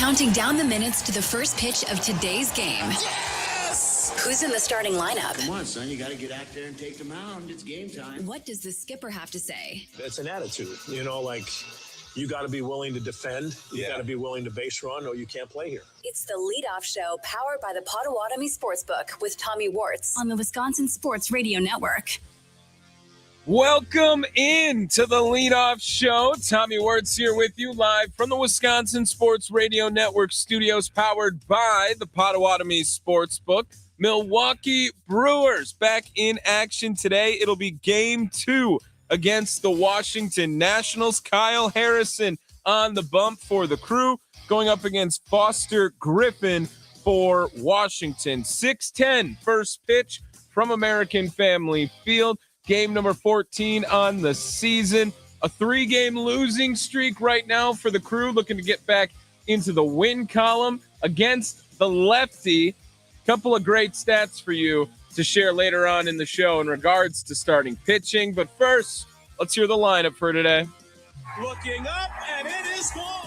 counting down the minutes to the first pitch of today's game. Yes! Who's in the starting lineup? Come on, son, you got to get out there and take the mound. It's game time. What does the skipper have to say? It's an attitude, you got to be willing to defend. You got to be willing to base run, or you can't play here. It's the leadoff show powered by the Potawatomi Sportsbook with Tommy Wortz on the Wisconsin Sports Radio Network. Welcome in to the leadoff show. Tommy Wortz here with you live from the Wisconsin Sports Radio Network studios, powered by the Potawatomi Sportsbook. Milwaukee Brewers back in action today. It'll be game 2 against the Washington Nationals. Kyle Harrison on the bump for the Crew, going up against Foster Griffin for Washington. 6:10 first pitch from American Family Field. Game number 14 on the season. A 3-game losing streak right now for the Crew, looking to get back into the win column against the lefty. Couple of great stats for you to share later on in the show in regards to starting pitching. But first, let's hear the lineup for today. Looking up, and it is gone.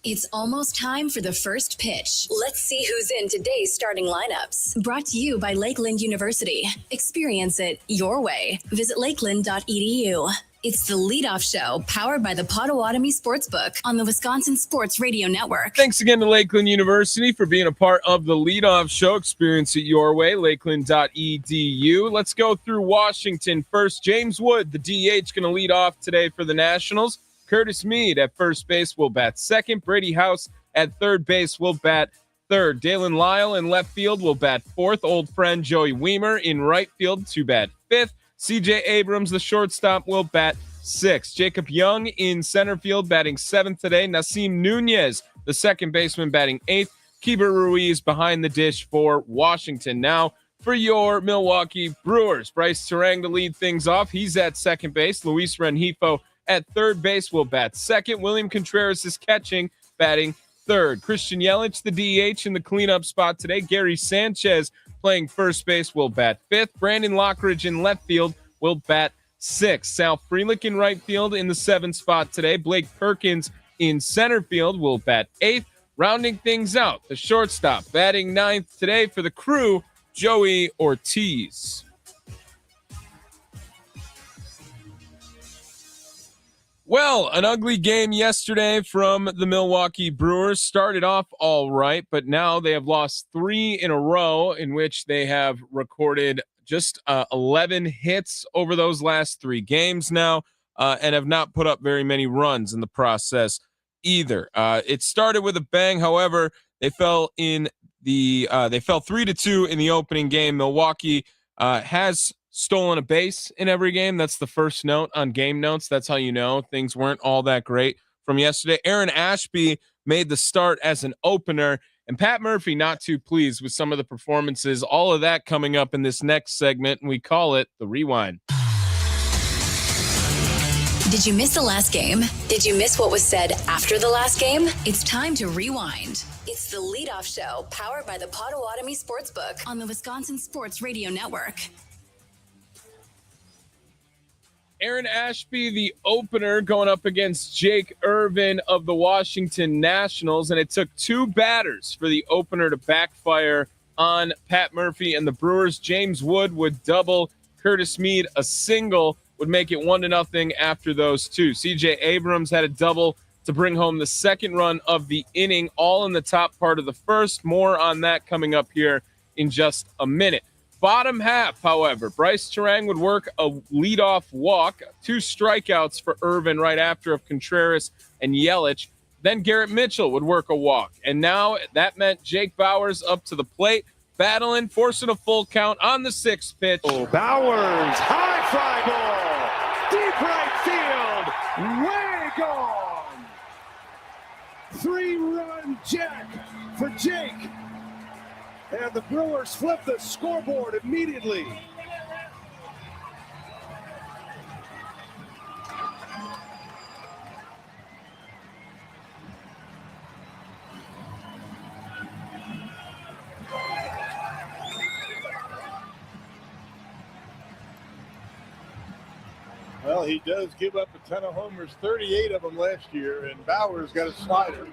It's almost time for the first pitch. Let's see who's in today's starting lineups. Brought to you by Lakeland University. Experience it your way. Visit lakeland.edu. It's the leadoff show powered by the Potawatomi Sportsbook on the Wisconsin Sports Radio Network. Thanks again to Lakeland University for being a part of the leadoff show. Experience it your way, lakeland.edu. Let's go through Washington first. James Wood, the DH, going to lead off today for the Nationals. Curtis Mead at first base will bat second. Brady House at third base will bat third. Dalen Lyle in left field will bat fourth. Old friend Joey Weimer in right field to bat fifth. CJ Abrams, the shortstop, will bat sixth. Jacob Young in center field batting seventh today. Nasim Nunez, the second baseman, batting eighth. Keibert Ruiz behind the dish for Washington. Now for your Milwaukee Brewers. Bryce Terang to lead things off. He's at second base. Luis Rengifo at third base will bat second. William Contreras is catching, batting third. Christian Yelich, the DH, in the cleanup spot today. Gary Sanchez playing first base will bat fifth. Brandon Lockridge in left field will bat sixth. Sal Frelick in right field in the seventh spot today. Blake Perkins in center field will bat eighth. Rounding things out, the shortstop batting ninth today for the Crew, Joey Ortiz. Well, an ugly game yesterday from the Milwaukee Brewers. Started off all right, but now they have lost 3 in a row in which they have recorded just 11 hits over those last 3 games now, and have not put up very many runs in the process either. It started with a bang. However, they fell 3-2 in the opening game. Milwaukee has stolen a base in every game. That's the first note on game notes. That's how you know things weren't all that great from yesterday. Aaron Ashby made the start as an opener, and Pat Murphy not too pleased with some of the performances. All of that coming up in this next segment, and we call it the Rewind. Did you miss the last game? Did you miss what was said after the last game? It's time to rewind. It's the leadoff show powered by the Potawatomi Sportsbook on the Wisconsin Sports Radio Network. Aaron Ashby, the opener, going up against Jake Irvin of the Washington Nationals, and it took 2 batters for the opener to backfire on Pat Murphy and the Brewers. James Wood would double, Curtis Mead a single, would make it 1-0 after those 2. CJ Abrams had a double to bring home the second run of the inning, all in the top part of the first. More on that coming up here in just a minute. Bottom half, however, Bryce Terang would work a leadoff walk, 2 strikeouts for Irvin right after of Contreras and Yelich. Then Garrett Mitchell would work a walk. And now that meant Jake Bauers up to the plate, battling, forcing a full count on the 6th pitch. Bauers, high fly ball, deep right field, way gone. 3-run jack for Jake. And the Brewers flip the scoreboard immediately. Well, he does give up a ton of homers, 38 of them last year, and Bauer's got a slider.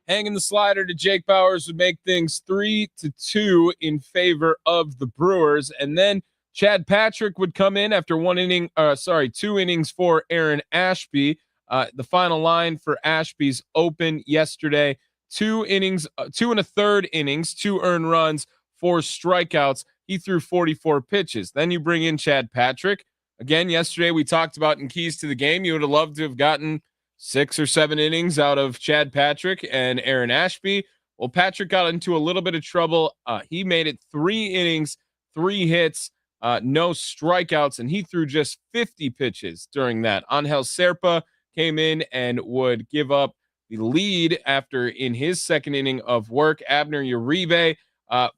Hanging the slider to Jake Bauers would make things 3-2 in favor of the Brewers. And then Chad Patrick would come in after 2 innings for Aaron Ashby. The final line for Ashby's open yesterday. 2 innings, 2 1/3 innings, 2 earned runs, 4 strikeouts. He threw 44 pitches. Then you bring in Chad Patrick. Again, yesterday we talked about in keys to the game. You would have loved to have gotten 6 or 7 innings out of Chad Patrick and Aaron Ashby. Well, Patrick got into a little bit of trouble. He made it 3 innings, 3 hits, no strikeouts, and he threw just 50 pitches during that. Angel Serpa came in and would give up the lead after in his second inning of work. Abner Uribe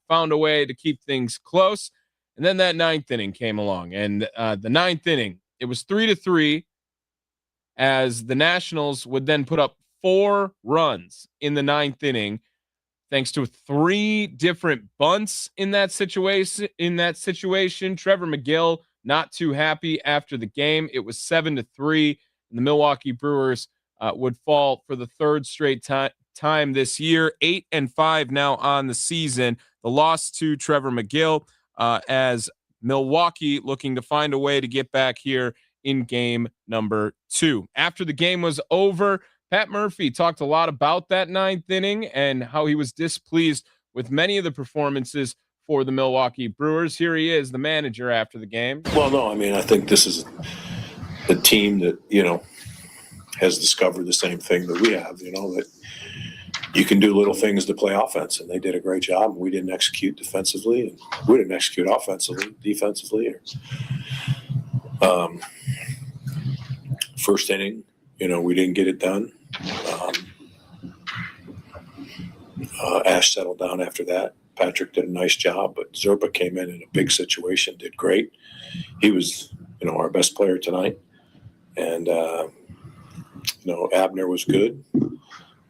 found a way to keep things close. And then that 9th inning came along. And the 9th inning, it was 3-3 as the Nationals would then put up 4 runs in the 9th inning, thanks to 3 different bunts in that situation. Trevor McGill not too happy after the game. It was 7-3. And the Milwaukee Brewers would fall for the 3rd straight time this year. 8-5 now on the season. The loss to Trevor McGill as Milwaukee looking to find a way to get back here in game number 2. After the game was over, Pat Murphy talked a lot about that 9th inning and how he was displeased with many of the performances for the Milwaukee Brewers. Here he is, the manager, after the game. Well, no, I mean, I think this is a team that, has discovered the same thing that we have, that you can do little things to play offense, and they did a great job. We didn't execute defensively, and we didn't execute defensively. First inning, we didn't get it done. Ash settled down after that. Patrick did a nice job, but Zerpa came in a big situation, did great. He was, our best player tonight. And, Abner was good.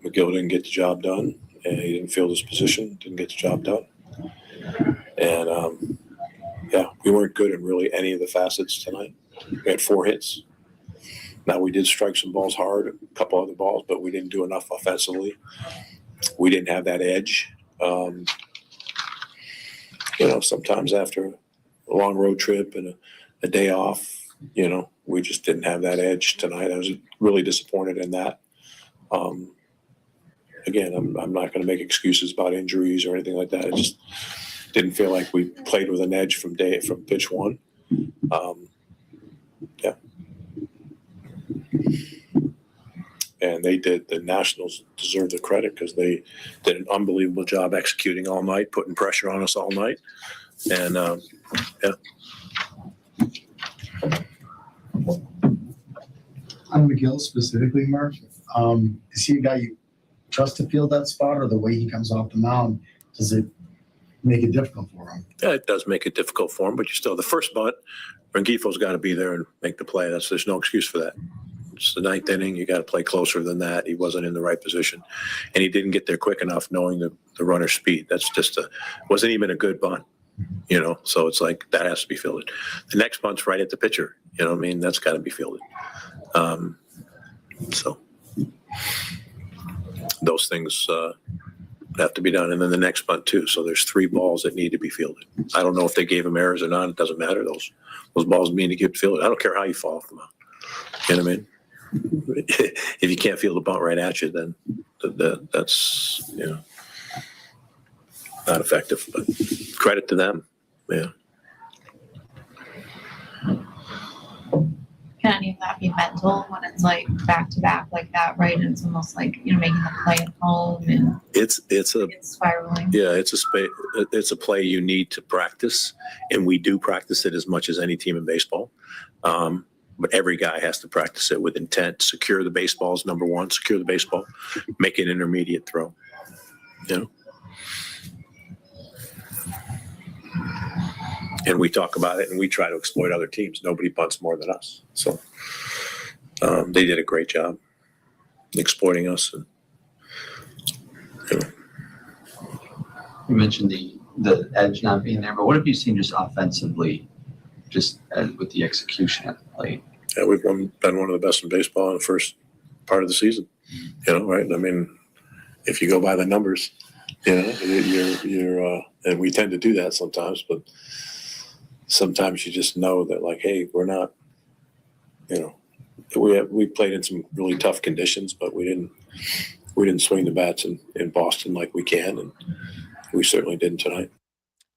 McGill didn't get the job done, and he didn't field his position, didn't get the job done. And, we weren't good in really any of the facets tonight. We had 4 hits. Now, we did strike some balls hard, a couple other balls, but we didn't do enough offensively. We didn't have that edge. Sometimes after a long road trip and a day off, we just didn't have that edge tonight. I was really disappointed in that. Again, I'm not going to make excuses about injuries or anything like that. I just didn't feel like we played with an edge from pitch 1. And the Nationals deserve the credit because they did an unbelievable job executing all night, putting pressure on us all night. And, On McGill specifically, Mark, is he a guy you trust to field that spot, or the way he comes off the mound, does it make it difficult for him? Yeah, it does make it difficult for him, but the first bunt, Rengifo's got to be there and make the play. There's no excuse for that. It's the 9th inning. You got to play closer than that. He wasn't in the right position, and he didn't get there quick enough knowing the runner's speed. That's just wasn't even a good bunt, so it's like that has to be fielded. The next bunt's right at the pitcher. That's got to be fielded. So those things have to be done. And then the next bunt too. So there's 3 balls that need to be fielded. I don't know if they gave him errors or not. It doesn't matter. Those balls need to get fielded. I don't care how you fall off the mound. You know what I mean? If you can't field a bunt right at you, then that's, not effective, but credit to them. Yeah. Can any of that be mental when it's like back to back like that, right? And it's almost like making the play at home and it's spiraling. Yeah, it's a play you need to practice, and we do practice it as much as any team in baseball. But every guy has to practice it with intent. Secure the baseball is number 1. Secure the baseball. Make an intermediate throw. And we talk about it, and we try to exploit other teams. Nobody bunts more than us. So they did a great job exploiting us. And, You mentioned the edge not being there, but what have you seen just offensively, just with the execution at the plate? Yeah, we've been one of the best in baseball in the first part of the season. Right? I mean, if you go by the numbers, and we tend to do that sometimes, but sometimes you just know that, like, hey, we're not, we played in some really tough conditions, but we didn't swing the bats in Boston like we can, and we certainly didn't tonight.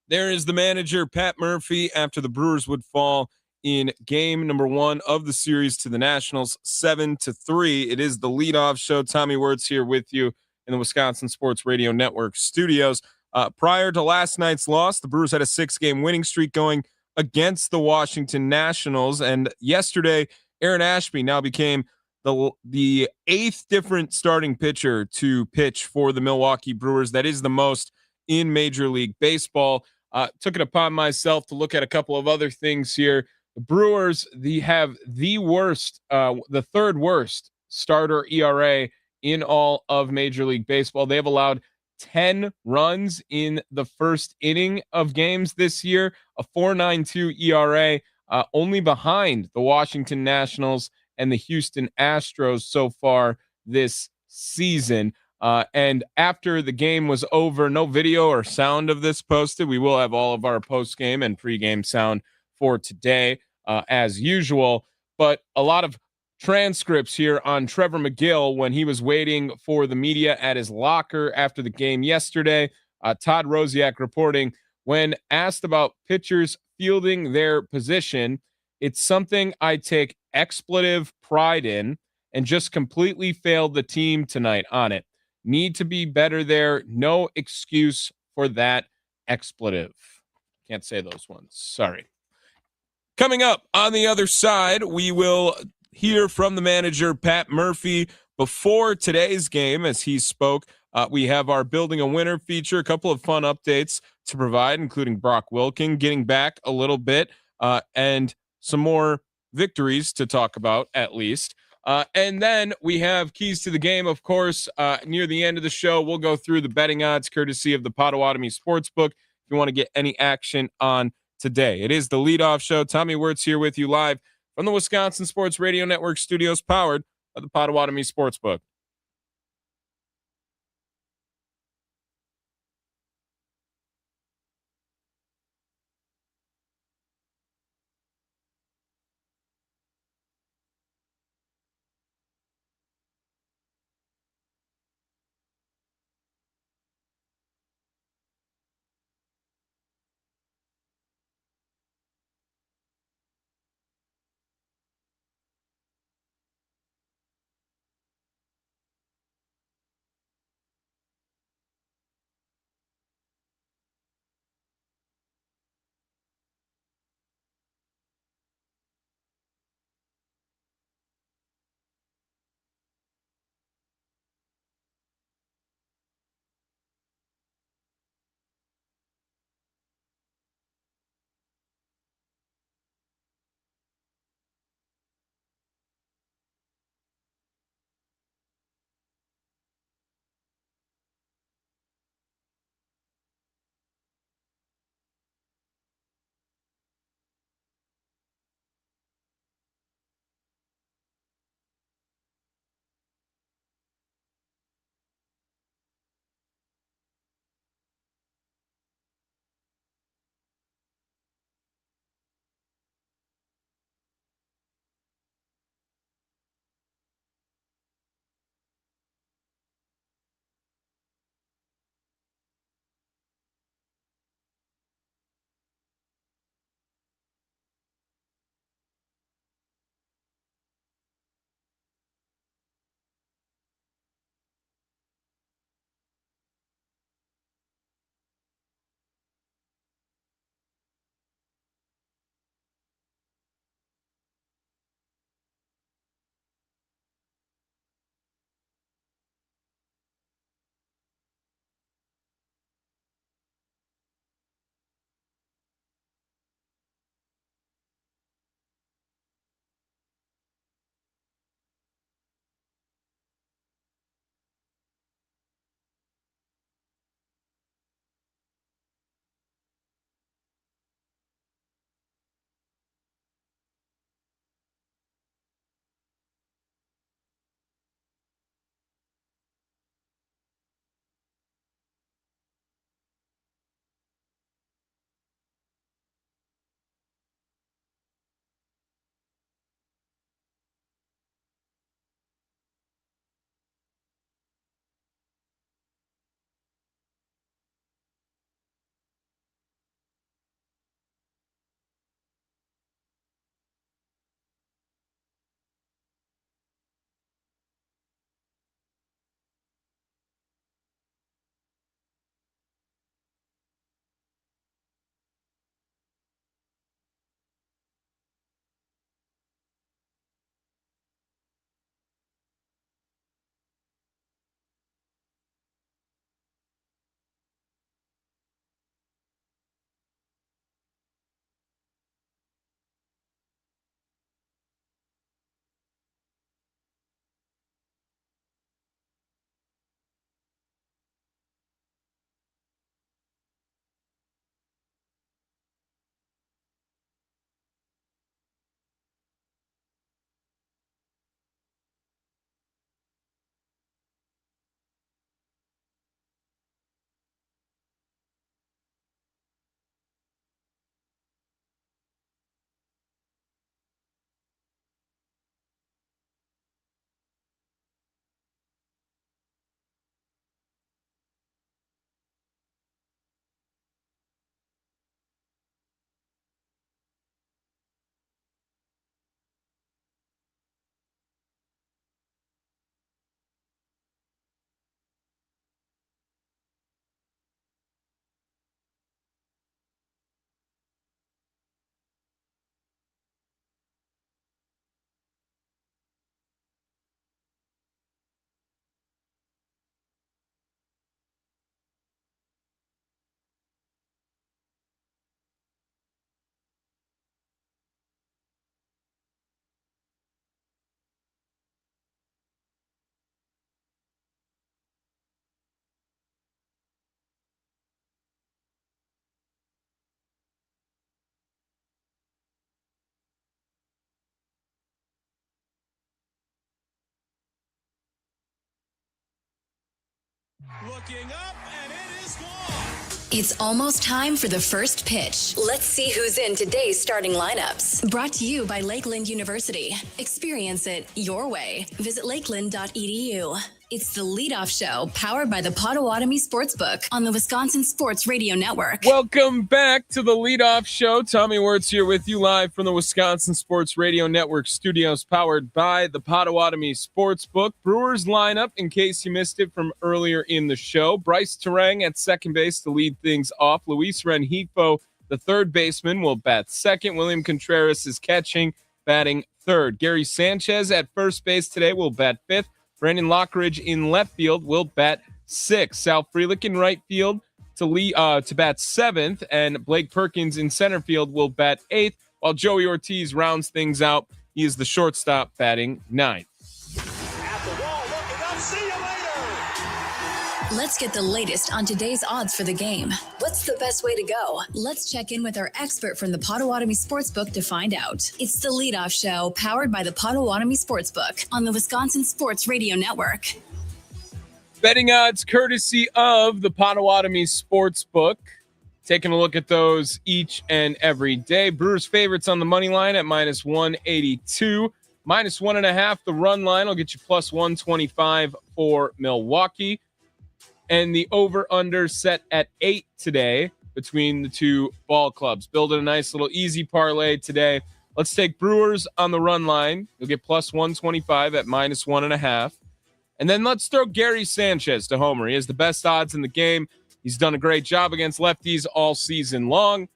There is the manager, Pat Murphy, after the Brewers would fall in game number 1 of the series to the Nationals, 7-3. It is the leadoff show. Tommy Wortz here with you in the Wisconsin Sports Radio Network studios. Prior to last night's loss, the Brewers had a 6-game winning streak going against the Washington Nationals. And yesterday, Aaron Ashby now became the 8th different starting pitcher to pitch for the Milwaukee Brewers. That is the most in Major League Baseball. Took it upon myself to look at a couple of other things here. The Brewers have the worst, the 3rd worst starter ERA in all of Major League Baseball. They have allowed 10 runs in the first inning of games this year, a 4.92 ERA, only behind the Washington Nationals and the Houston Astros so far this season. And after the game was over, no video or sound of this posted. We will have all of our post-game and pre-game sound for today, as usual. But a lot of transcripts here on Trevor McGill when he was waiting for the media at his locker after the game yesterday. Todd Rosiak reporting, when asked about pitchers fielding their position, it's something I take expletive pride in and just completely failed the team tonight on it. Need to be better there. No excuse for that expletive. Can't say those ones. Sorry. Coming up on the other side, we will hear from the manager, Pat Murphy, before today's game as he spoke. We have our Building a Winner feature, a couple of fun updates to provide, including Brock Wilken getting back a little bit, and some more victories to talk about, at least. And then we have keys to the game, of course. Near the end of the show, we'll go through the betting odds courtesy of the Potawatomi Sportsbook if you want to get any action on today. It is the leadoff show. Tommy Wirtz here with you live from the Wisconsin Sports Radio Network studios, powered by the Potawatomi Sportsbook. Looking up, and it is gone. It's almost time for the first pitch. Let's see who's in today's starting lineups. Brought to you by Lakeland University. Experience it your way. Visit lakeland.edu. It's the leadoff show powered by the Potawatomi Sportsbook on the Wisconsin Sports Radio Network. Welcome back to the leadoff show. Tommy Wortz here with you live from the Wisconsin Sports Radio Network studios powered by the Potawatomi Sportsbook. Brewers lineup, in case you missed it from earlier in the show. Bryce Terang at second base to lead things off. Luis Rengifo, the third baseman, will bat second. William Contreras is catching, batting third. Gary Sanchez at first base today will bat fifth. Brandon Lockridge in left field will bat sixth. Sal Frelick in right field to bat seventh, and Blake Perkins in center field will bat eighth, while Joey Ortiz rounds things out. He is the shortstop, batting ninth. At the wall, looking up. See you later. Let's get the latest on today's odds for the game. What's the best way to go? Let's check in with our expert from the Potawatomi Sportsbook to find out. It's the leadoff show powered by the Potawatomi Sportsbook on the Wisconsin Sports Radio Network. Betting odds courtesy of the Potawatomi Sportsbook. Taking a look at those each and every day. Brewers favorites on the money line at minus 182. Minus 1.5, the run line will get you plus 125 for Milwaukee. And the over-under set at 8 today between the two ball clubs. Building a nice little easy parlay today. Let's take Brewers on the run line. You'll get plus 125 at minus 1.5. And then let's throw Gary Sanchez to homer. He has the best odds in the game. He's done a great job against lefties all season long.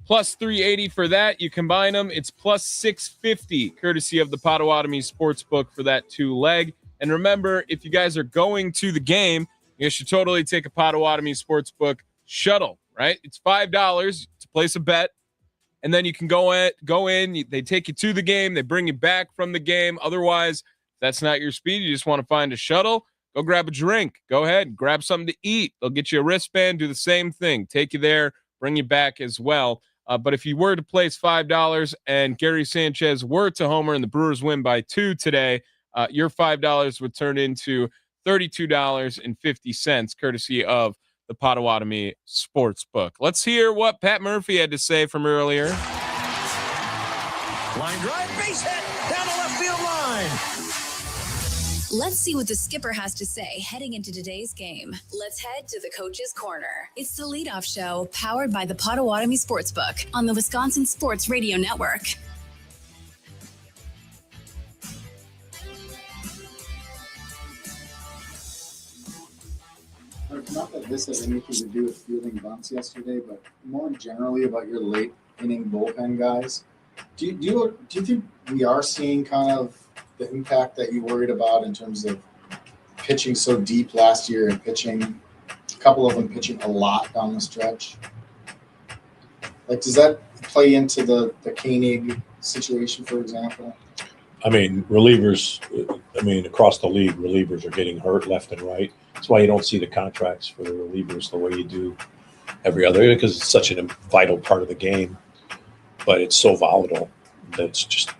Plus 380 for that. You combine them, it's plus 650, courtesy of the Potawatomi Sportsbook for that two-leg. And remember, if you guys are going to the game, you should totally take a Potawatomi Sportsbook shuttle, right? It's $5 to place a bet, and then you can go in. They take you to the game. They bring you back from the game. Otherwise, if that's not your speed, you just want to find a shuttle, go grab a drink. Go ahead, grab something to eat. They'll get you a wristband, do the same thing. Take you there, bring you back as well. But if you were to place $5 and Gary Sanchez were to homer and the Brewers win by 2 today, your $5 would turn into $32.50, courtesy of the Potawatomi Sportsbook. Let's hear what Pat Murphy had to say from earlier. Line drive, base hit down the left field line. Let's see what the skipper has to say heading into today's game. Let's head to the coach's corner. It's the leadoff show powered by the Potawatomi Sportsbook on the Wisconsin Sports Radio Network. Not that this has anything to do with fielding bunts yesterday, but more generally about your late inning bullpen guys. Do you think we are seeing kind of the impact that you worried about in terms of pitching so deep last year and pitching, a couple of them pitching a lot down the stretch? Like, does that play into the Koenig situation, for example? I mean, relievers, across the league, relievers are getting hurt left and right. That's why you don't see the contracts for the relievers the way you do every other, because it's such a vital part of the game. But it's so volatile that it's just,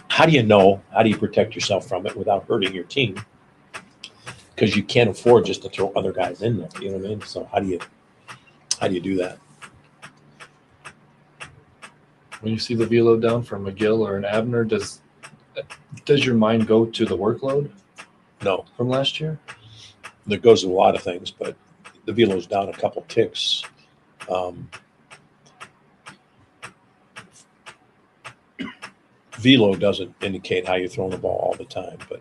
how do you protect yourself from it without hurting your team? Because you can't afford just to throw other guys in there, you know what I mean? So how do you do that? When you see the velo down from McGill or an Abner, does your mind go to the workload? No. From last year? That goes to a lot of things, but the velo's down a couple ticks. Velo doesn't indicate how you're throwing the ball all the time, but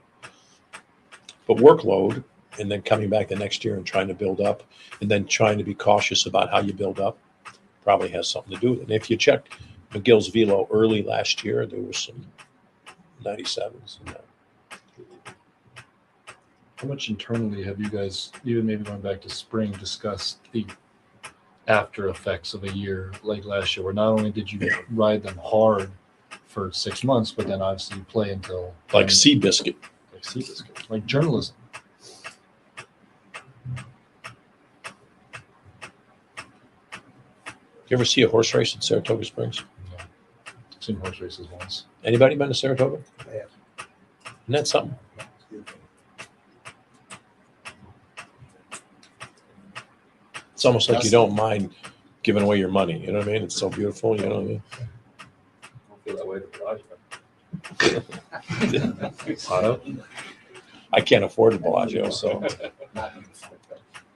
workload, and then coming back the next year and trying to build up, and then trying to be cautious about how you build up, probably has something to do with it. And if you check McGill's velo early last year, there was some 97s in that. How much internally have you guys, even maybe going back to spring, discussed the after effects of a year like last year, where not only did you ride them hard for 6 months, but then obviously you play until like Seabiscuit, like journalism. You ever see a horse race in Saratoga Springs? No. I've seen horse races once. Anybody been to Saratoga? I have. Isn't that something? It's almost like you don't mind giving away your money. You know what I mean? It's so beautiful. You know what I mean? I don't feel that way to Bellagio. Otto? I can't afford a Bellagio, so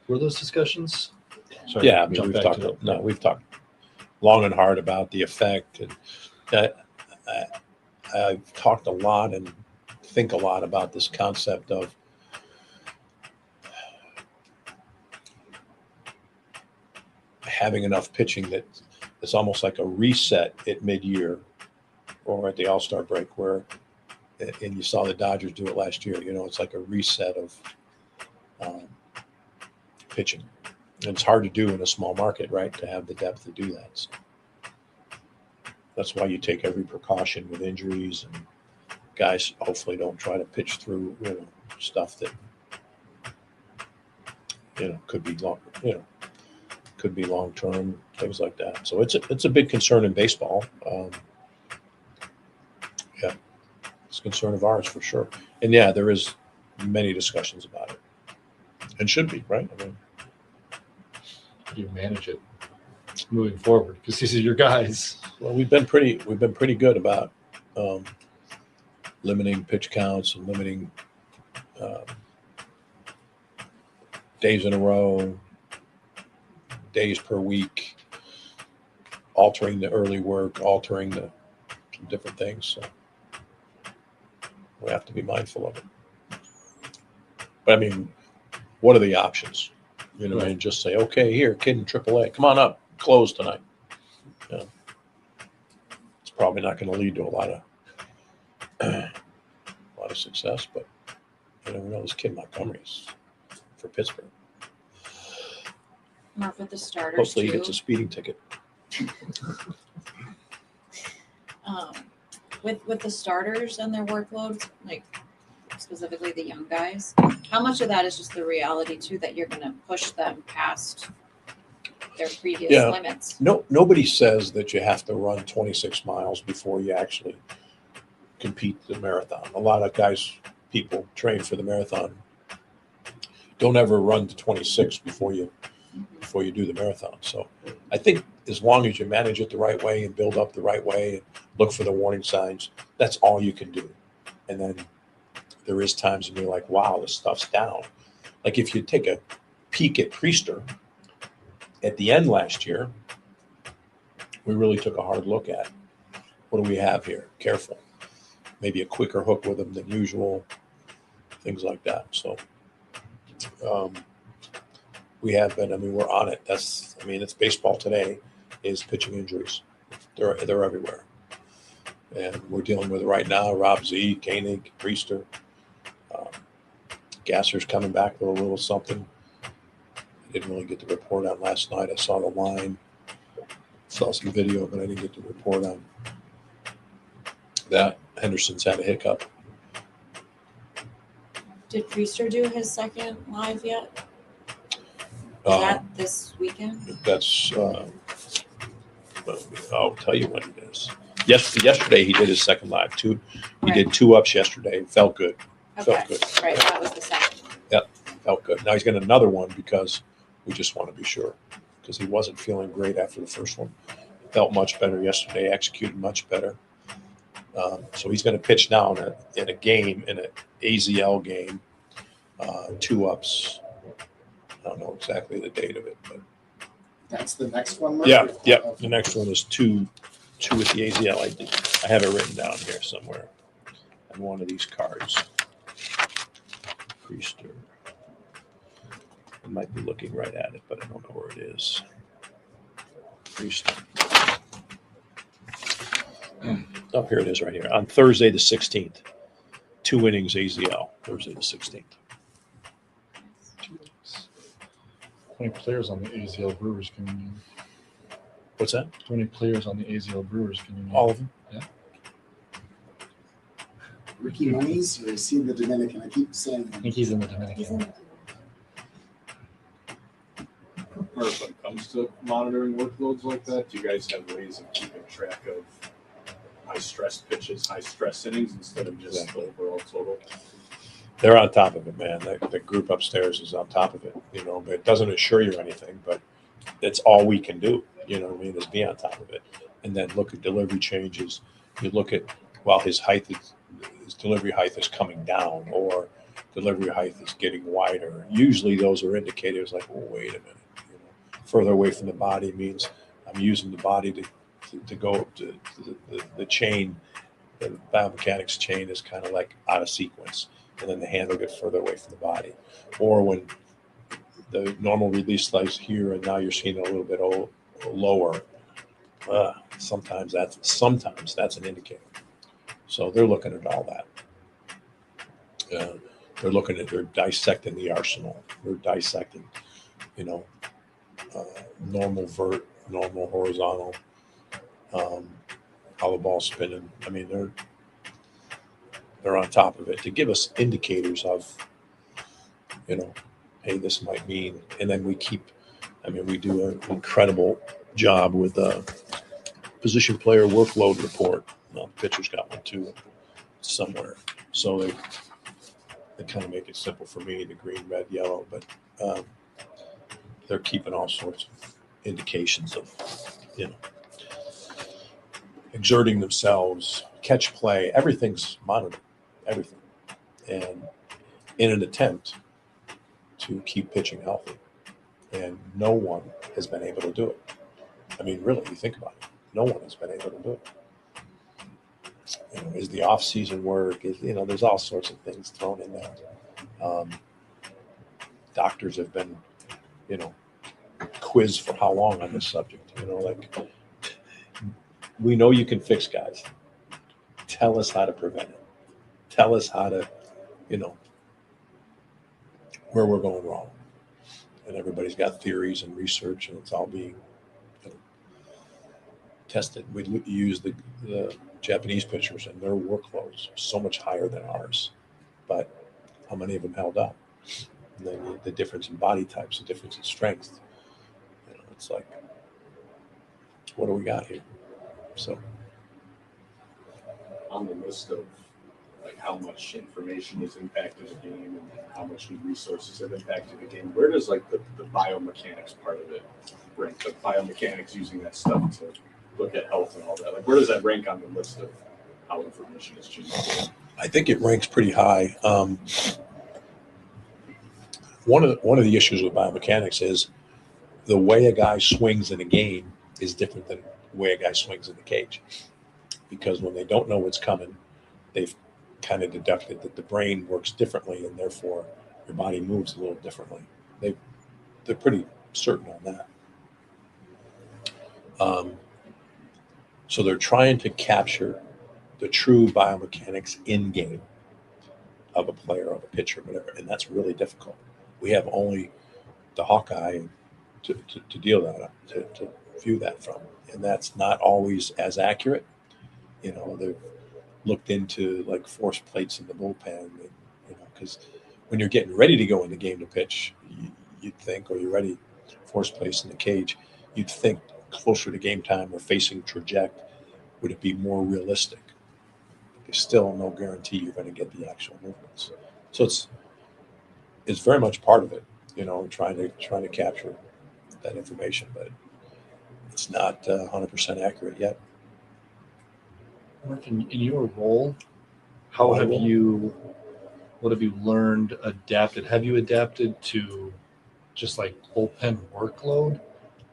Were those discussions? Sorry, yeah. I mean, jump back to we've talked long and hard about the effect, and I've talked a lot and think a lot about this concept of having enough pitching that it's almost like a reset at mid-year or at the All-Star break, where, and you saw the Dodgers do it last year. You know, it's like a reset of pitching. And it's hard to do in a small market, right? To have the depth to do that. So that's why you take every precaution with injuries, and guys hopefully don't try to pitch through, stuff that, could be long, could be long term, things like that. So it's a big concern in baseball. Yeah, it's a concern of ours for sure. And yeah, there is many discussions about it, and should be, right? I mean, you manage it moving forward because these are your guys. Well, we've been pretty good about limiting pitch counts and limiting days in a row, days per week, altering the early work, altering the different things. So we have to be mindful of it. But I mean, what are the options? You know, and just say, okay, here, kid in AAA, come on up, close tonight. Yeah. It's probably not going to lead to a lot of success, but we know this kid Montgomery's for Pittsburgh. Mark, with the starters, Hopefully he too, gets a speeding ticket. with the starters and their workloads, like specifically the young guys, how much of that is just the reality too that you're going to push them past their previous limits? Nobody says that you have to run 26 miles before you actually compete the marathon. A lot of people train for the marathon, don't ever run to 26 before you do the marathon. So I think as long as you manage it the right way and build up the right way and look for the warning signs, that's all you can do. And then there is times when you're like, wow, this stuff's down. Like if you take a peek at Priester at the end last year, we really took a hard look at what do we have here? Careful. Maybe a quicker hook with him than usual, things like that. So we have been, we're on it. It's baseball today is pitching injuries. They're everywhere. And we're dealing with it right now. Rob Z, Koenig, Priester. Gasser's coming back with a little something. I didn't really get the report on last night. I saw the line, saw some video, but I didn't get the report on that. Henderson's had a hiccup. Did Priester do his second live yet? Is that this weekend? That's, I'll tell you when it is. Yesterday he did his second live too. He did 2 ups yesterday. Felt good. Okay, Felt good. right, that was the second. Yep, felt good. Now he's got another one because we just want to be sure, because he wasn't feeling great after the first one. Felt much better yesterday, executed much better. So he's going to pitch now in a game, in an AZL game, 2 ups. I don't know exactly the date of it, but That's the next one, Mark? yeah. The next one is 2 at the AZL. I have it written down here somewhere on one of these cards. Priester. I might be looking right at it, but I don't know where it is. Priester. Oh, here it is right here. On Thursday the 16th. 2 innings AZL. Thursday the 16th. How many players on the AZL Brewers can you name? What's that? How many players on the AZL Brewers can you name? All of them. Yeah. Ricky Moniz, or is he in the Dominican? I keep saying I think he's in the Dominican. When it comes to monitoring workloads like that, do you guys have ways of keeping track of high stress pitches, high stress innings instead of just the overall total? They're on top of it, man. The group upstairs is on top of it, but it doesn't assure you anything. But that's all we can do. You know what I mean? Is be on top of it, and then look at delivery changes. You look at his delivery height is coming down, or delivery height is getting wider. Usually, those are indicators like, oh, wait a minute. You know, further away from the body means I'm using the body to go to the chain. The biomechanics chain is kind of like out of sequence, and then the hand will get further away from the body. Or when the normal release lies here, and now you're seeing it a little bit lower. Sometimes that's an indicator. So they're looking at all that. They're dissecting the arsenal. They're dissecting, normal vert, normal horizontal, how the ball's spinning. I mean, they're on top of it to give us indicators of, hey, this might mean. And then we do an incredible job with a position player workload report. Well, the pitcher's got one too somewhere. So they kind of make it simple for me, the green, red, yellow, but they're keeping all sorts of indications of, exerting themselves, catch play, everything's monitored, everything. And in an attempt to keep pitching healthy. And no one has been able to do it. I mean, really, you think about it. No one has been able to do it. Is the off-season work? There's all sorts of things thrown in there. Doctors have been, quizzed for how long on this subject. We know you can fix guys. Tell us how to prevent it. Tell us how to, where we're going wrong. And everybody's got theories and research, and it's all being tested. We use the Japanese pitchers, and their workloads so much higher than ours. But how many of them held up? And then the difference in body types, the difference in strength. It's like, what do we got here? So, on the list of like how much information has impacted the game and how much new resources have impacted the game, where does like the biomechanics part of it rank? The biomechanics using that stuff to look at health and all that. Like, where does that rank on the list of how information is changed? I think it ranks pretty high. One of the issues with biomechanics is the way a guy swings in a game is different than the way a guy swings in the cage. Because when they don't know what's coming, they've kind of deducted that the brain works differently, and therefore your body moves a little differently. They're pretty certain on that. So they're trying to capture the true biomechanics in game of a player, of a pitcher, whatever, and that's really difficult. We have only the Hawkeye to deal that, to view that from, and that's not always as accurate. They've looked into like force plates in the bullpen, because when you're getting ready to go in the game to pitch, you'd think, or you're ready, force plates in the cage, you'd think closer to game time or facing traject, would it be more realistic? There's still no guarantee you're going to get the actual movements. So it's very much part of it, trying to capture that information, but it's not 100% accurate yet. Mark, in your role, what have you learned, adapted? Have you adapted to just like bullpen workload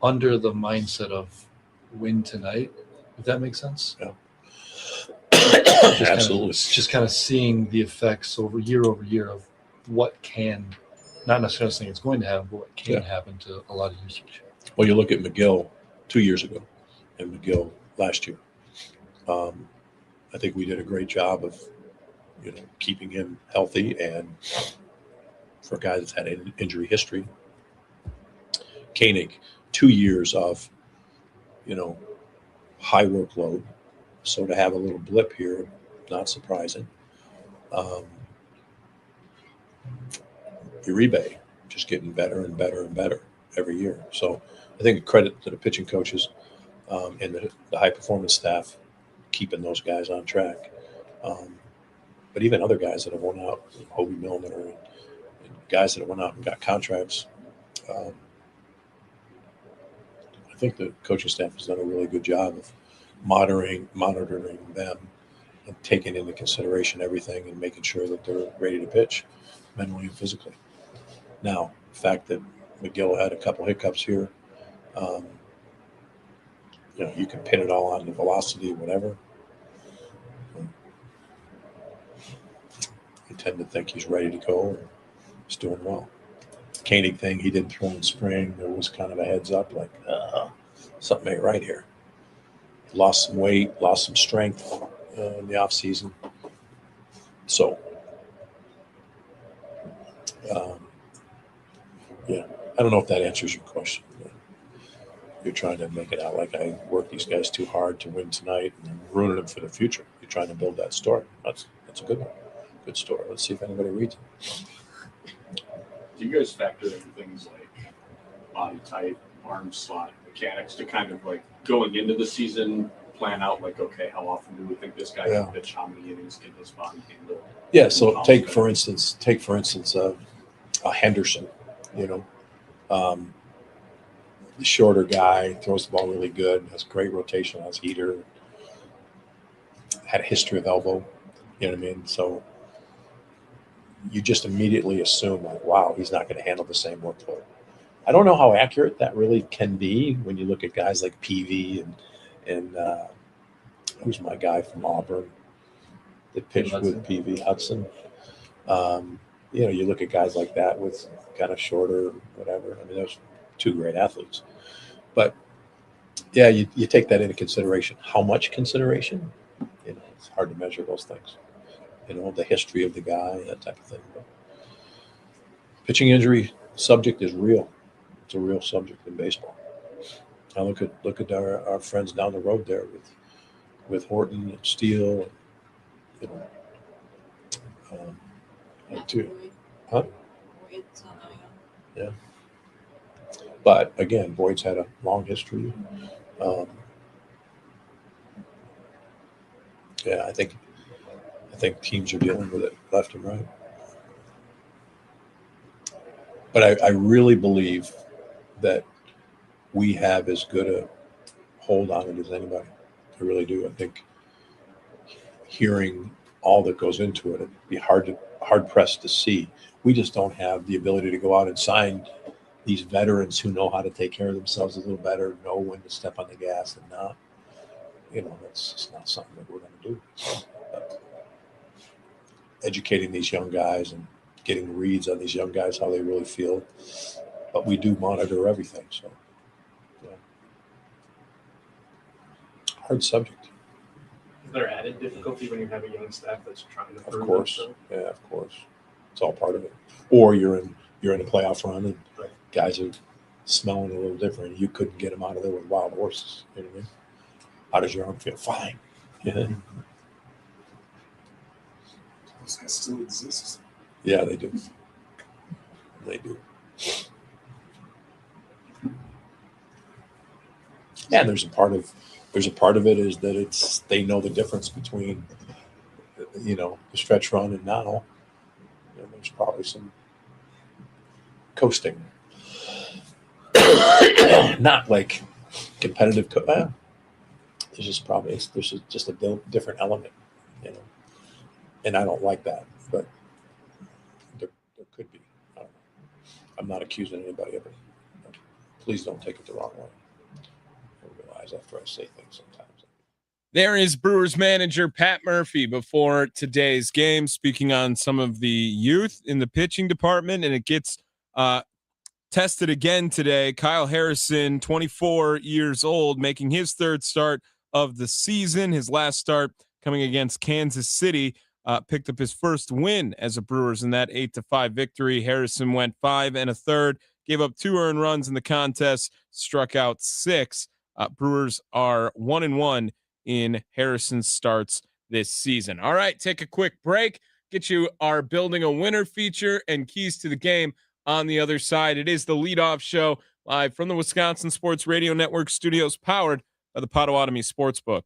under the mindset of win tonight? If that makes sense? Yeah. Absolutely. Just kind of seeing the effects over year of what can, not necessarily saying it's going to happen, but what can happen to a lot of usage. Well, you look at McGill 2 years ago and McGill last year. I think we did a great job of, keeping him healthy, and for a guy that's had an injury history. Koenig, 2 years of, high workload. So to have a little blip here, not surprising. Uribe, just getting better and better and better every year. So I think a credit to the pitching coaches and the high performance staff keeping those guys on track. But even other guys that have won out, Hobie Milner and guys that have went out and got contracts, I think the coaching staff has done a really good job of monitoring them and taking into consideration everything and making sure that they're ready to pitch mentally and physically. Now, the fact that McGill had a couple hiccups here, you can pin it all on the velocity, whatever. I tend to think he's ready to go. And he's doing well. Koenig thing, he didn't throw in spring. There was kind of a heads up, like something ain't right here. Lost some weight, lost some strength in the off season. So, I don't know if that answers your question. You're trying to make it out like I work these guys too hard to win tonight and ruining them for the future. You're trying to build that story. That's a good one. Good story. Let's see if anybody reads it. Do you guys factor in things like body type, arm slot, mechanics to kind of like going into the season, plan out like, okay, how often do we think this guy can pitch? How many innings can this body handle? Yeah. So take for instance, Henderson. The shorter guy, throws the ball really good, has great rotation, has heater, had a history of elbow. You know what I mean? So you just immediately assume like, wow, he's not going to handle the same workload. I don't know how accurate that really can be when you look at guys like PV and who's my guy from Auburn that pitched with PV, Hudson. You look at guys like that with kind of shorter, whatever. I mean, those two great athletes. But yeah, you take that into consideration. How much consideration? It's hard to measure those things. The history of the guy, that type of thing. But pitching injury subject is real. It's a real subject in baseball. Now look at our friends down the road there with Horton and Steele. Too. Huh? Yeah. But again, Boyd's had a long history. I think teams are dealing with it left and right. But I really believe that we have as good a hold on it as anybody. I really do. I think hearing all that goes into it, it'd be hard pressed to see. We just don't have the ability to go out and sign these veterans who know how to take care of themselves a little better, know when to step on the gas and not. That's just not something that we're going to do. But educating these young guys and getting reads on these young guys, how they really feel. But we do monitor everything. So, hard subject. Is there added difficulty when you have a young staff that's trying to prove Of course. themselves? Yeah, of course. It's all part of it. Or you're in a playoff run and guys are smelling a little different. You couldn't get them out of there with wild horses. You know what I mean? How does your arm feel? Fine. Yeah. Those guys still exist. Yeah, they do. They do. Yeah, and there's a part of it is that they know the difference between the stretch run and now. There's probably some coasting. Not like competitive. There's just a different element, and I don't like that, but there could be. I don't know. I'm not accusing anybody of it. Please don't take it the wrong way. I realize after I say things sometimes. There is Brewers manager Pat Murphy before today's game, speaking on some of the youth in the pitching department, and it gets tested again today. Kyle Harrison, 24 years old, making his third start of the season. His last start coming against Kansas City, picked up his first win as a Brewers in that 8-5 victory. Harrison went 5 1/3, gave up 2 earned runs in the contest, struck out 6. Brewers are 1-1 in Harrison's starts this season. All right, take a quick break. Get you our Building a Winner feature and keys to the game on the other side. It is the leadoff show live from the Wisconsin Sports Radio Network studios, powered by the Potawatomi Sportsbook.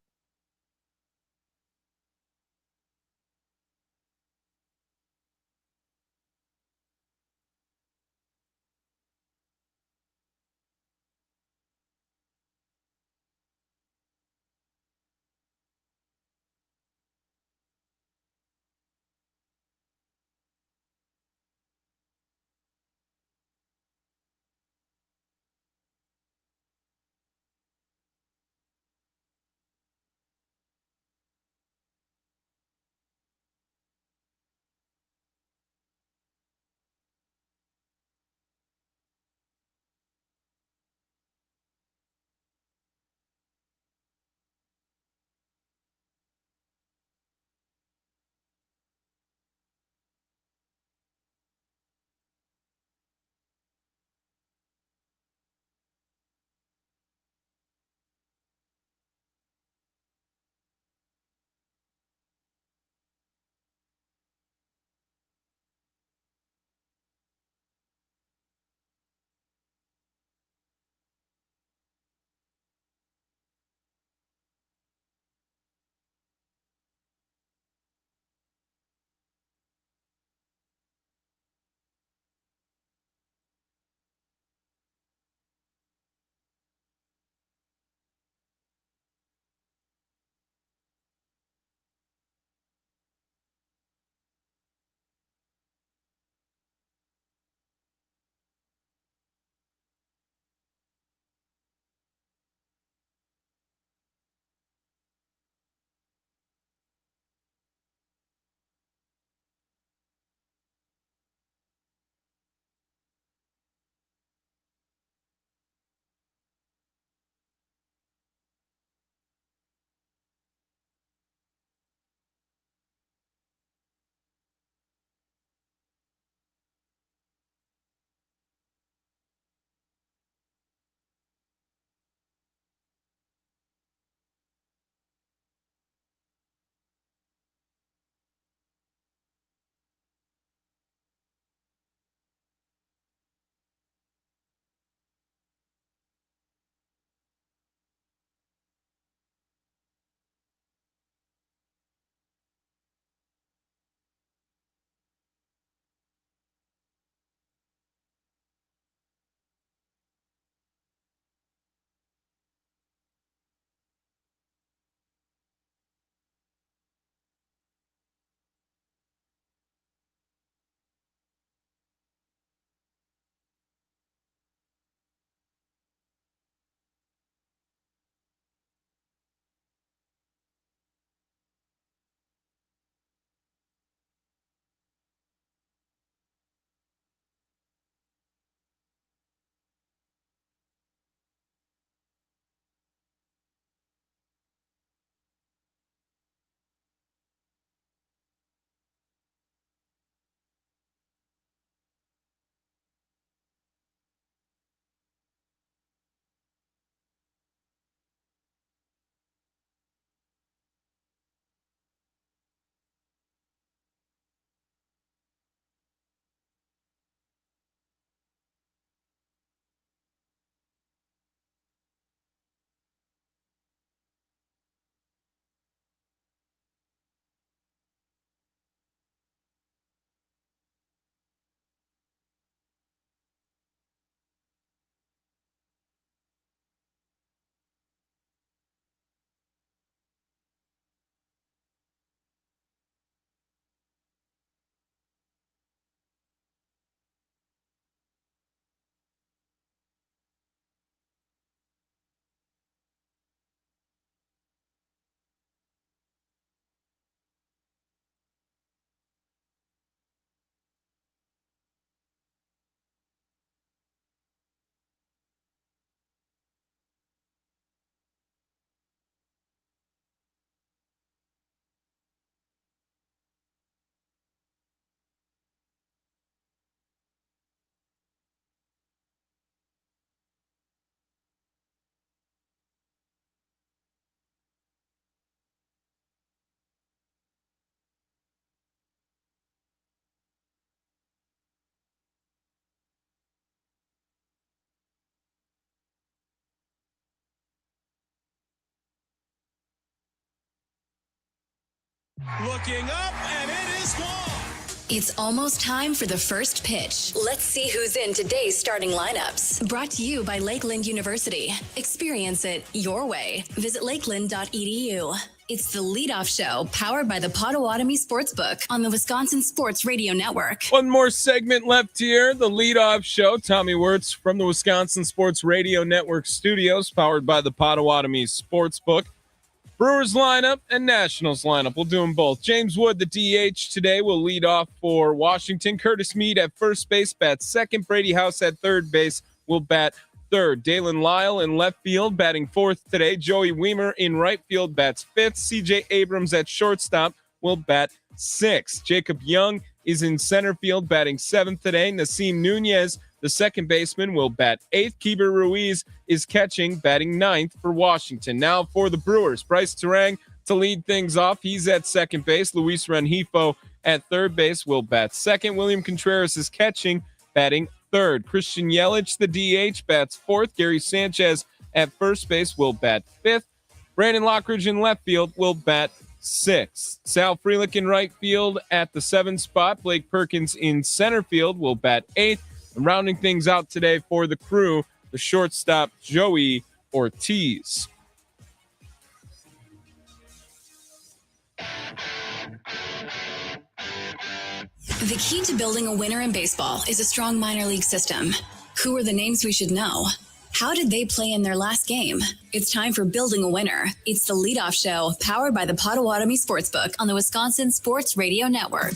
Looking up, and it is gone. It's almost time for the first pitch. Let's see who's in today's starting lineups. Brought to you by Lakeland University. Experience it your way. Visit lakeland.edu. It's the leadoff show powered by the Potawatomi Sportsbook on the Wisconsin Sports Radio Network. One more segment left here. The leadoff show. Tommy Wortz from the Wisconsin Sports Radio Network studios, powered by the Potawatomi Sportsbook. Brewers lineup and Nationals lineup. We'll do them both. James Wood, the DH, today will lead off for Washington. Curtis Mead at first base bats second. Brady House at third base will bat third. Dalen Lyle in left field batting fourth today. Joey Weimer in right field bats fifth. CJ Abrams at shortstop will bat sixth. Jacob Young is in center field batting seventh today. Nasim Nunez, the second baseman, will bat eighth. Keeper Ruiz is catching, batting ninth for Washington. Now for the Brewers, Bryce Terang to lead things off. He's at second base. Luis Rengifo at third base will bat second. William Contreras is catching, batting third. Christian Yelich, the DH, bats fourth. Gary Sanchez at first base will bat fifth. Brandon Lockridge in left field will bat sixth. Sal Frelick in right field at the seventh spot. Blake Perkins in center field will bat eighth. And rounding things out today for the Crew, the shortstop Joey Ortiz. The key to building a winner in baseball is a strong minor league system. Who are the names we should know? How did they play in their last game? It's time for Building a Winner. It's the leadoff show powered by the Potawatomi Sportsbook on the Wisconsin Sports Radio Network.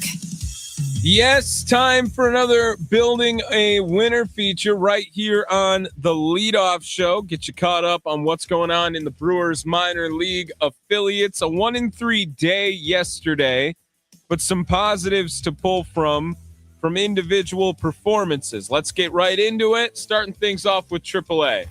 Yes, time for another Building a Winner feature right here on the leadoff show. Get you caught up on what's going on in the Brewers minor league affiliates. A 1-3 day yesterday, but some positives to pull from individual performances. Let's get right into it, starting things off with AAA.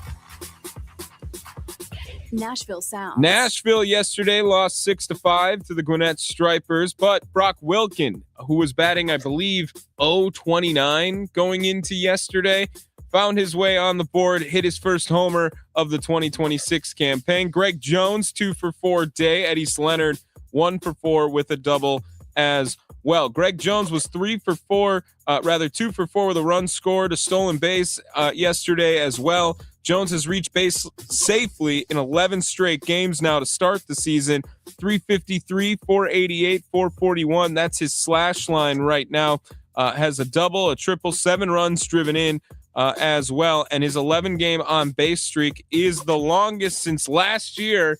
Nashville Sounds. Nashville yesterday lost 6-5 to the Gwinnett Stripers, but Brock Wilken, who was batting, I believe, .029 going into yesterday, found his way on the board, hit his first homer of the 2026 campaign. Greg Jones, 2-for-4 day. Eddie Leonard, 1-for-4 with a double as well. Greg Jones was 2-for-4 with a run scored, a stolen base yesterday as well. Jones has reached base safely in 11 straight games now to start the season. 353, 488, 441. That's his slash line right now. Has a double, a triple, 7 runs driven in as well. And his 11-game on-base streak is the longest since last year.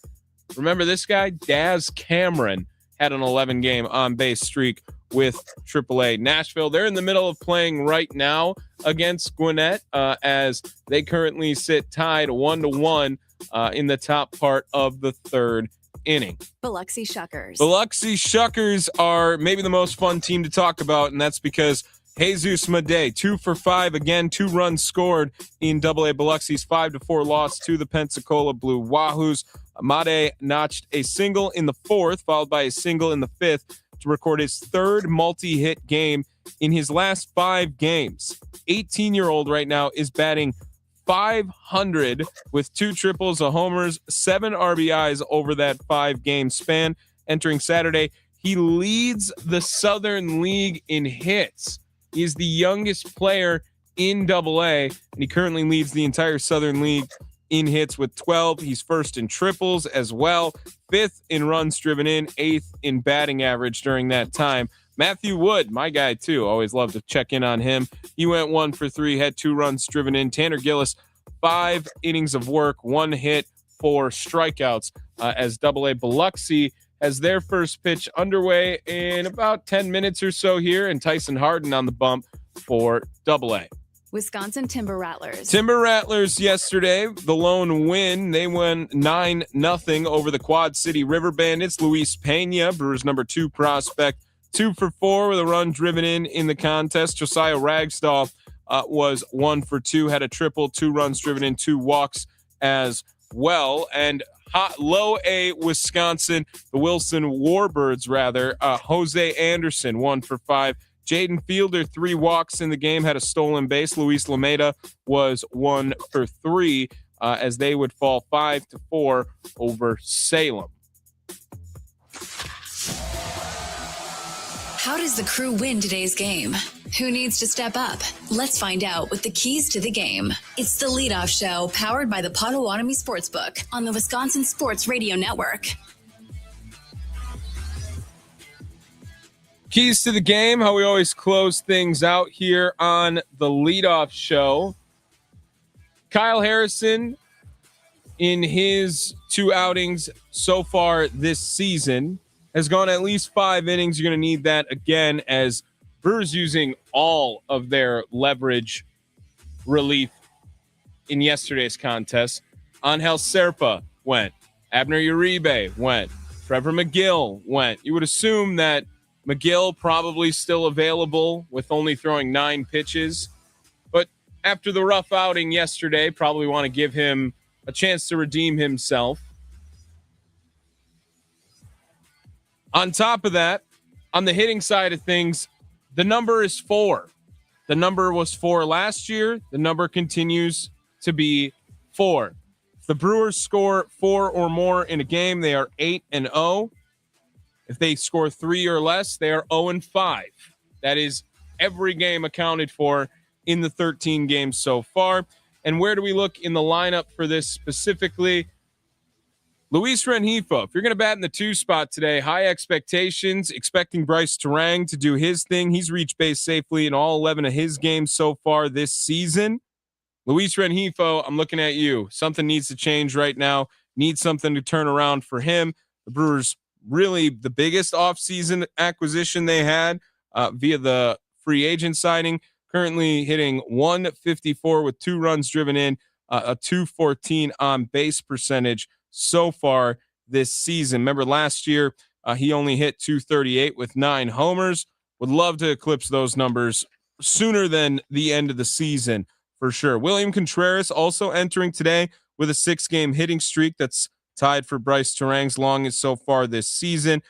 Remember this guy? Daz Cameron had an 11-game on-base streak with AAA. Nashville, they're in the middle of playing right now against Gwinnett as they currently sit tied 1-1 in the top part of the third inning. Biloxi Shuckers. Biloxi Shuckers are maybe the most fun team to talk about, and that's because Jesus Madej, 2-for-5, again, 2 runs scored in AA Biloxi's 5-4 loss to the Pensacola Blue Wahoos. Madej notched a single in the fourth, followed by a single in the fifth, to record his third multi-hit game in his last 5 games. 18-year-old right now is batting .500 with 2 triples, a homers, 7 RBIs over that 5-game span. Entering Saturday, he leads the Southern League in hits. He is the youngest player in AA, and he currently leads the entire Southern League in hits with 12. He's first in triples as well, 5th in runs driven in, 8th in batting average during that time. Matthew Wood, my guy too, always love to check in on him. He went 1-for-3, had 2 runs driven in. Tanner Gillis, 5 innings of work, 1 hit, 4 strikeouts as AA Biloxi has their first pitch underway in about 10 minutes or so here, and Tyson Harden on the bump for AA. Wisconsin Timber Rattlers. Timber Rattlers yesterday, the lone win. They won 9-0 over the Quad City River Bandits. Luis Pena, Brewers number 2 prospect, 2-for-4 with a run driven in the contest. Josiah Ragstall was 1-for-2, had a triple, 2 runs driven in, 2 walks as well. And low A Wisconsin, the Wilson Warbirds Jose Anderson, 1-for-5. Jaden Fielder, 3 walks in the game, had a stolen base. Luis Lameda was 1-for-3 as they would fall 5-4 over Salem. How does the crew win today's game? Who needs to step up? Let's find out with the keys to the game. It's the Leadoff Show, powered by the Potawatomi Sportsbook on the Wisconsin Sports Radio Network. Keys to the game, how we always close things out here on the Leadoff Show. Kyle Harrison, in his 2 outings so far this season, has gone at least 5 innings. You're going to need that again as Brewers using all of their leverage relief in yesterday's contest. Angel Serpa went. Abner Uribe went. Trevor McGill went. You would assume that McGill probably still available with only throwing 9 pitches. But after the rough outing yesterday, probably want to give him a chance to redeem himself. On top of that, on the hitting side of things, the number is 4. The number was 4 last year. The number continues to be 4. If the Brewers score 4 or more in a game, they are 8-0. If they score 3 or less, they are 0-5. That is every game accounted for in the 13 games so far. And where do we look in the lineup for this specifically? Luis Rengifo, if you're going to bat in the 2 spot today, high expectations, expecting Bryce Terang to do his thing. He's reached base safely in all 11 of his games so far this season. Luis Rengifo, I'm looking at you. Something needs to change right now. Need something to turn around for him. The Brewers, really the biggest offseason acquisition they had via the free agent signing. Currently hitting 154 with 2 runs driven in, a 214 on base percentage so far this season. Remember last year, he only hit 238 with 9 homers. Would love to eclipse those numbers sooner than the end of the season for sure. William Contreras also entering today with a 6-game hitting streak that's tied for Bryce Terang's longest so far this season.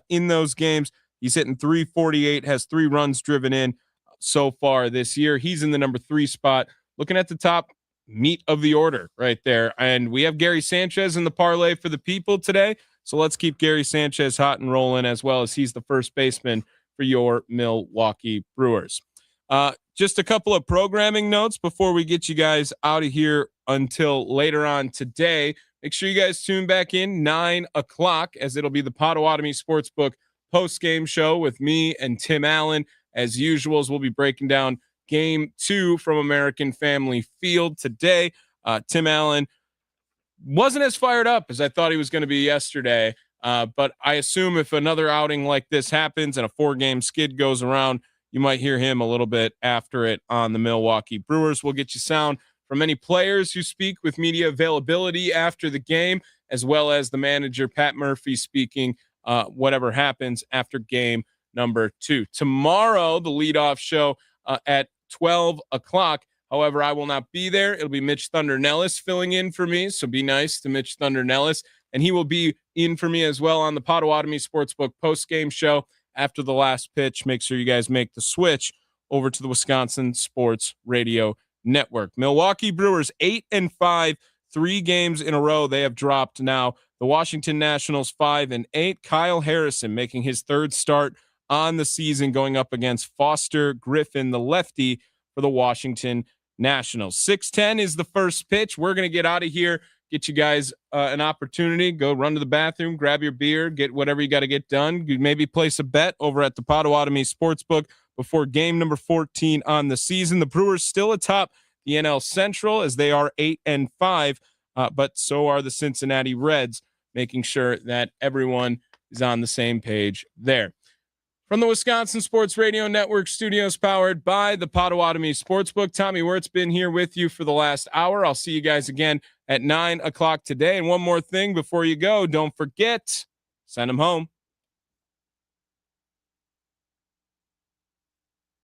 In those games, he's hitting 348, has 3 runs driven in so far this year. He's in the number 3 spot. Looking at the top meat of the order right there. And we have Gary Sanchez in the parlay for the people today. So let's keep Gary Sanchez hot and rolling, as well as he's the first baseman for your Milwaukee Brewers. Just a couple of programming notes before we get you guys out of here until later on today. Make sure you guys tune back in 9 o'clock, as it'll be the Potawatomi Sportsbook post-game show with me and Tim Allen. As usual, we'll be breaking down Game 2 from American Family Field today. Tim Allen wasn't as fired up as I thought he was going to be yesterday, but I assume if another outing like this happens and a 4-game skid goes around, you might hear him a little bit after it on the Milwaukee Brewers. We'll get you sound from any players who speak with media availability after the game, as well as the manager, Pat Murphy, speaking whatever happens after game number 2. Tomorrow, the leadoff show at 12 o'clock. However, I will not be there. It'll be Mitch Thunder Nellis filling in for me. So be nice to Mitch Thunder Nellis. And he will be in for me as well on the Potawatomi Sportsbook post-game show after the last pitch. Make sure you guys make the switch over to the Wisconsin Sports Radio Network. Milwaukee Brewers 8-5, 3 games in a row they have dropped now. The Washington Nationals 5-8. Kyle Harrison making his 3rd start on the season, going up against Foster Griffin, the lefty, for the Washington Nationals. 6:10 is the first pitch. We're going to get out of here, get you guys an opportunity. Go run to the bathroom, grab your beer, get whatever you got to get done. Maybe place a bet over at the Potawatomi Sportsbook before game number 14 on the season. The Brewers still atop the NL Central as they are 8-5, but so are the Cincinnati Reds, making sure that everyone is on the same page there. From the Wisconsin Sports Radio Network studios, powered by the Potawatomi Sportsbook, Tommy Wortz been here with you for the last hour. I'll see you guys again at 9 o'clock today. And one more thing before you go, don't forget, send them home.